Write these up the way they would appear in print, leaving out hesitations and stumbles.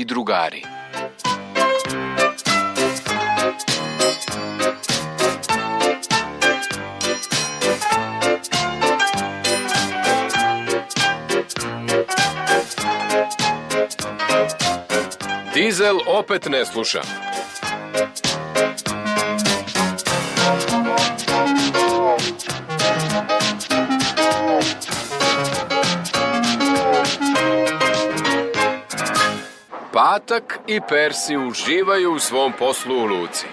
drugari. Dizel opet ne sluša. Patak i Persi uživaju u svom poslu u luci.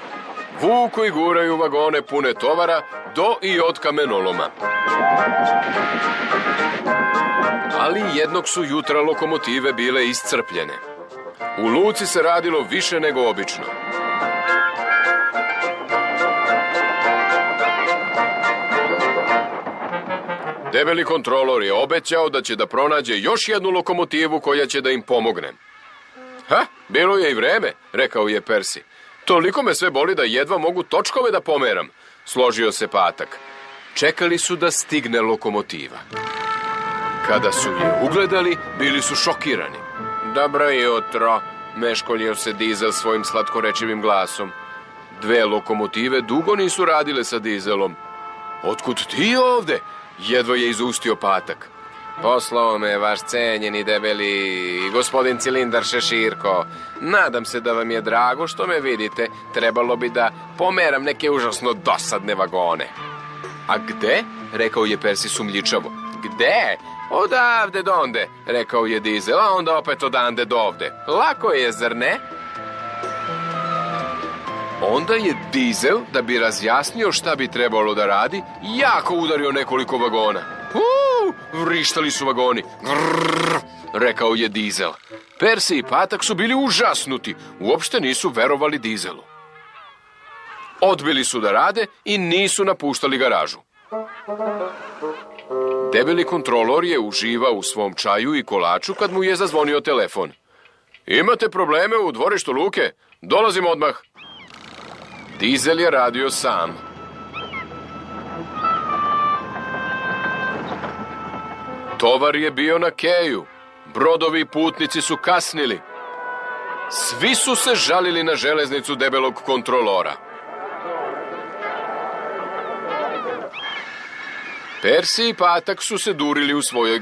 Vuku i guraju vagone pune tovara do i od kamenoloma. Ali jednog su jutra lokomotive bile iscrpljene. U luci se radilo više nego obično. Debeli kontrolor je obećao da će da pronađe još jednu lokomotivu koja će da im pomogne. Ha, bilo je i vreme, rekao je Persi. Toliko me sve boli da jedva mogu točkove da pomeram, složio se Patak. Čekali su da stigne lokomotiva. Kada su je ugledali, bili su šokirani. Dobro jutro, meškoljio se Dizel svojim slatkorečivim glasom. Dve lokomotive dugo nisu radile sa Dizelom. Otkud ti ovde? Jedva je izustio Patak. Poslao me vaš cenjeni debeli gospodin Cilindar Šeširko. Nadam se da vam je drago što me vidite. Trebalo bi da pomeram neke užasno dosadne vagone. A gde? Rekao je Persi sumljičavo. Gde? Odavde donde, rekao je Dizel, a onda opet odande do ovde. Lako je, zar ne? Onda je Dizel, da bi razjasnio šta bi trebalo da radi, jako udario nekoliko vagona. Vrištali su vagoni. Grrr, rekao je Dizel. Persi i Patak su bili užasnuti. Uopšte nisu verovali Dizelu. Odbili su da rade i nisu napuštali garažu. Debeli kontrolor je uživao u svom čaju i kolaču kad mu je zazvonio telefon. Imate probleme u dvorištu luke? Dolazim odmah. Dizel je radio sam. Tovar je bio na keju. Brodovi i putnici su kasnili. Svi su se žalili na železnicu debelog kontrolora. Persi i Patak su se durili u svojoj